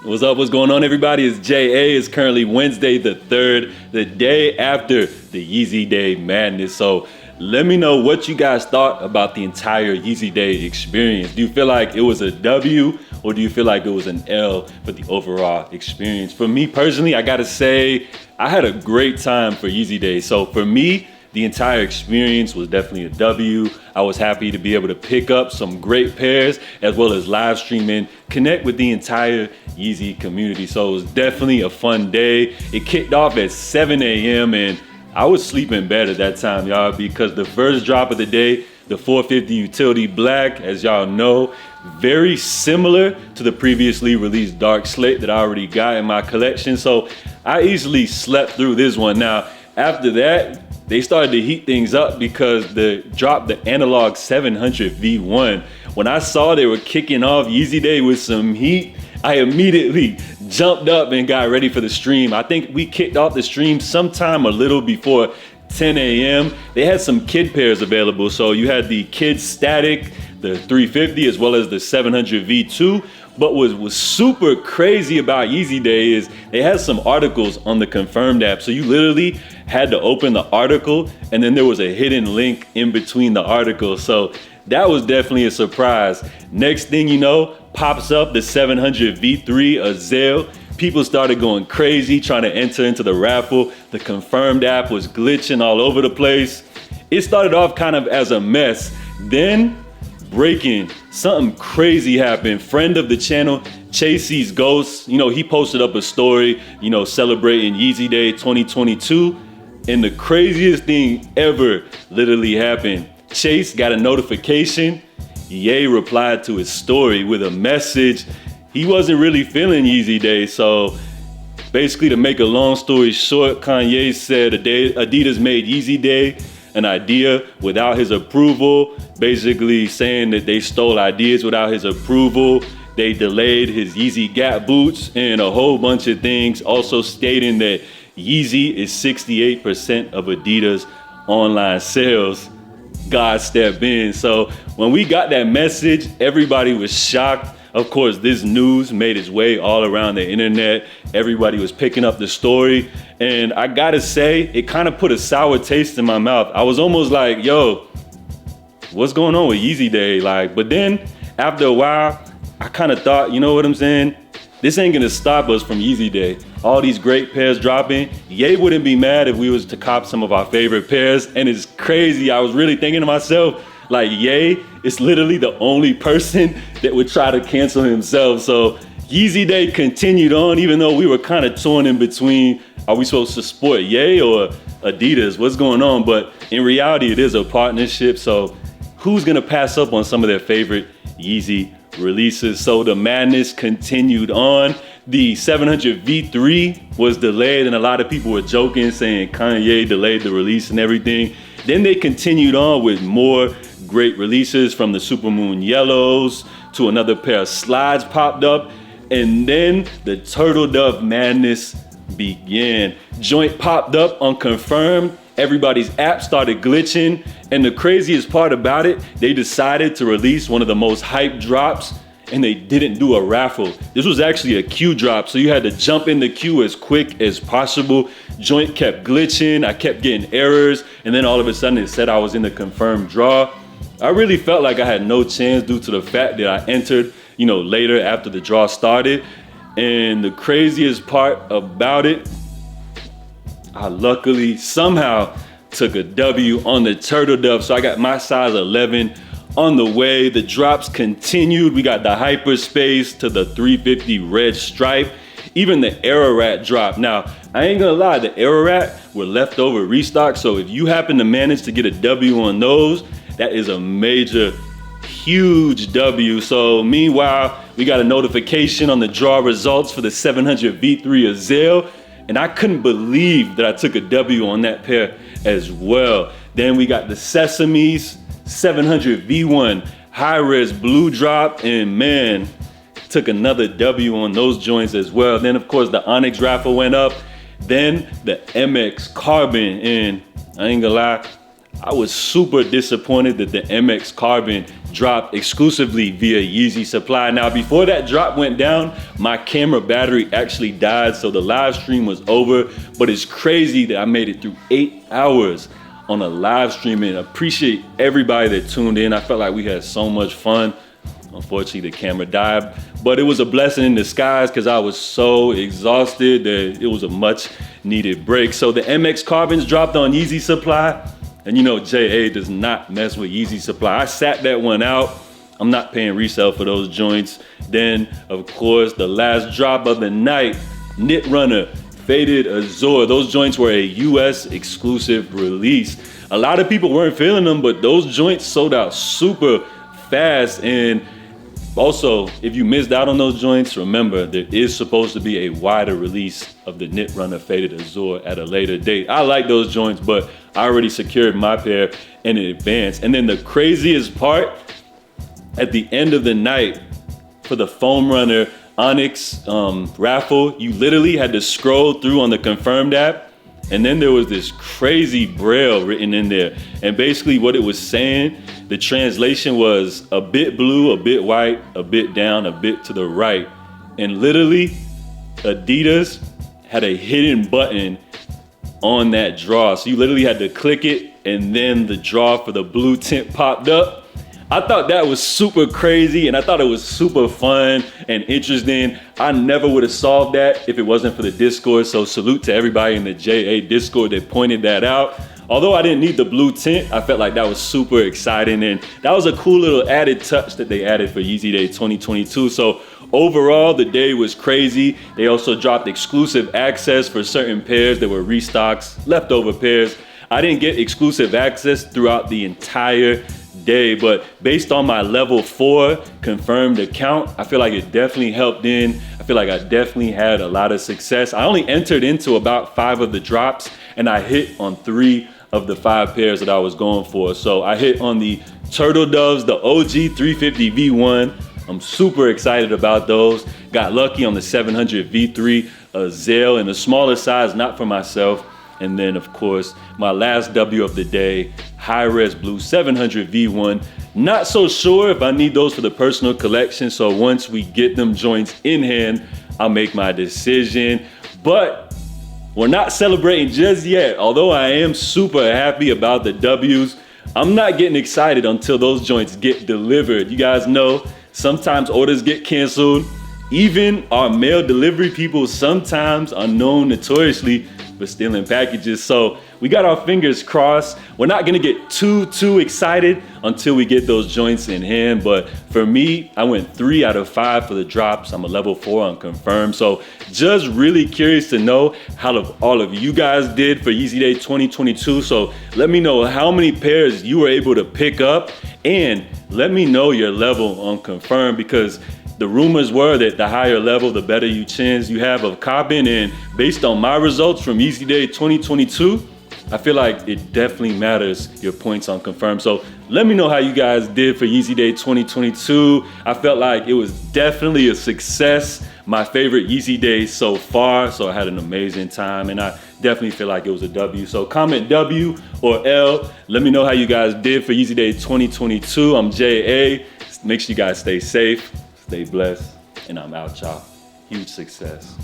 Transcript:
What's up? What's going on, everybody? It's JA. It's currently Wednesday the 3rd, the day after the Yeezy Day madness. So let me know what you guys thought about the entire Yeezy Day experience. Do you feel like it was a W or do you feel like it was an L for the overall experience? For me personally, I gotta say, I had a great time for Yeezy Day. So for me, the entire experience was definitely a W. I was happy to be able to pick up some great pairs as well as live stream and connect with the entire Yeezy community. So it was definitely a fun day. It kicked off at 7 a.m. and I was sleeping bad at that time, y'all, because the first drop of the day, the 450 Utility Black, as y'all know, very similar to the previously released Dark Slate that I already got in my collection. So I easily slept through this one. Now, after that, they started to heat things up because the analog 700 V1. When I saw they were kicking off Yeezy Day with some heat, I immediately jumped up and got ready for the stream. I think we kicked off the stream sometime a little before 10 a.m. They had some kid pairs available. So you had the Kid Static, the 350, as well as the 700 V2. But what was super crazy about Yeezy Day is they had some articles on the Confirmed app. So you literally had to open the article and then there was a hidden link in between the articles. So that was definitely a surprise. Next thing you know, pops up the 700 V3 Azael. People started going crazy trying to enter into the raffle. The Confirmed app was glitching all over the place. It started off kind of as a mess. Then breaking, something crazy happened. Friend of the channel, Chasey's Ghost, he posted up a story, celebrating Yeezy Day 2022. And the craziest thing ever literally happened. Chase got a notification. Ye replied to his story with a message. He wasn't really feeling Yeezy Day. So basically, to make a long story short, Kanye said Adidas made Yeezy Day an idea without his approval, basically saying that they stole ideas without his approval. They delayed his Yeezy Gap boots and a whole bunch of things, also stating that Yeezy is 68% of Adidas online sales. God stepped in. So when we got that message, everybody was shocked. Of course, this news made its way all around the internet. Everybody was picking up the story. And I gotta say, it kind of put a sour taste in my mouth. I was almost like, yo, what's going on with Yeezy Day? But then after a while, I kind of thought, you know what I'm saying? This ain't gonna stop us from Yeezy Day. All these great pairs dropping. Ye wouldn't be mad if we was to cop some of our favorite pairs. And it's crazy. I was really thinking to myself, Ye is literally the only person that would try to cancel himself. So Yeezy Day continued on, even though we were kind of torn in between, are we supposed to support Ye or Adidas? What's going on? But in reality, it is a partnership. So who's gonna pass up on some of their favorite Yeezy releases? So the madness continued on. The 700 V3 was delayed and a lot of people were joking, saying Kanye delayed the release and everything. Then they continued on with more great releases, from the Supermoon Yellows to another pair of slides popped up. And then the Turtle Dove madness began. Joint popped up on Confirmed. Everybody's app started glitching. And the craziest part about it, they decided to release one of the most hyped drops and they didn't do a raffle. This was actually a queue drop, so you had to jump in the queue as quick as possible. Joint kept glitching, I kept getting errors, and then all of a sudden it said I was in the confirmed draw. I really felt like I had no chance due to the fact that I entered, later after the draw started. And the craziest part about it, I luckily somehow took a W on the Turtle Dove, so I got my size 11 on the way. The drops continued. We got the Hyperspace to the 350 red stripe, even the Ararat drop. Now, I ain't gonna lie, the Ararat were leftover restock, so if you happen to manage to get a W on those, that is a major, huge W. So meanwhile, we got a notification on the draw results for the 700 V3 Azael, and I couldn't believe that I took a W on that pair as well. Then we got the Sesames 700 V1 high-res blue drop, and man, took another W on those joints as well. Then of course the Onyx raffle went up. Then the MX Carbon, and I ain't gonna lie, I was super disappointed that the MX Carbon dropped exclusively via Yeezy Supply. Now, before that drop went down, my camera battery actually died, so the live stream was over. But it's crazy that I made it through 8 hours on a live stream, and appreciate everybody that tuned in. I felt like we had so much fun. Unfortunately, the camera died, but it was a blessing in disguise because I was so exhausted that it was a much needed break. So the MX Carbons dropped on Yeezy Supply, and you know JA does not mess with Yeezy Supply. I sat that one out. I'm not paying resale for those joints. Then, of course, the last drop of the night, Knit Runner Faded Azure. Those joints were a US exclusive release. A lot of people weren't feeling them, but those joints sold out super fast. And also, if you missed out on those joints, remember there is supposed to be a wider release of the Knit Runner Faded Azure at a later date. I like those joints, but I already secured my pair in advance. And then the craziest part, at the end of the night for the Foam Runner Onyx raffle, you literally had to scroll through on the Confirmed app, and then there was this crazy braille written in there. And basically what it was saying, the translation was a bit blue, a bit white, a bit down, a bit to the right. And literally, Adidas had a hidden button on that draw. So you literally had to click it, and then the draw for the blue tint popped up. I thought that was super crazy, and I thought it was super fun and interesting. I never would have solved that if it wasn't for the Discord. So salute to everybody in the JA Discord that pointed that out. Although I didn't need the blue tint, I felt like that was super exciting, and that was a cool little added touch that they added for Yeezy Day 2022. So overall, the day was crazy. They also dropped exclusive access for certain pairs that were restocks, leftover pairs. I didn't get exclusive access throughout the entire day, but based on my level 4 confirmed account, I feel like it definitely helped in. I feel like I definitely had a lot of success. I only entered into about 5 of the drops, and I hit on 3 of the 5 pairs that I was going for. So I hit on the Turtle Doves, the OG 350 V1. I'm super excited about those. Got lucky on the 700 V3 Zale in the smaller size, not for myself. And then, of course, my last W of the day, High-Res Blue 700 V1. Not so sure if I need those for the personal collection, so once we get them joints in hand, I'll make my decision. But we're not celebrating just yet. Although I am super happy about the W's, I'm not getting excited until those joints get delivered. You guys know, sometimes orders get canceled. Even our mail delivery people sometimes are known notoriously for stealing packages. So we got our fingers crossed. We're not gonna get too excited until we get those joints in hand. But for me, I went 3 out of 5 for the drops. I'm a level 4 on confirmed. So just really curious to know how all of you guys did for Yeezy Day 2022. So let me know how many pairs you were able to pick up, and let me know your level on confirmed, because the rumors were that the higher level, the better chance you have of copping. And based on my results from Yeezy Day 2022, I feel like it definitely matters, your points on confirmed. So let me know how you guys did for Yeezy Day 2022. I felt like it was definitely a success. My favorite Yeezy Day so far. So I had an amazing time, and I definitely feel like it was a W. So comment W or L. Let me know how you guys did for Yeezy Day 2022. I'm JA. Make sure you guys stay safe, stay blessed, and I'm out, y'all. Huge success.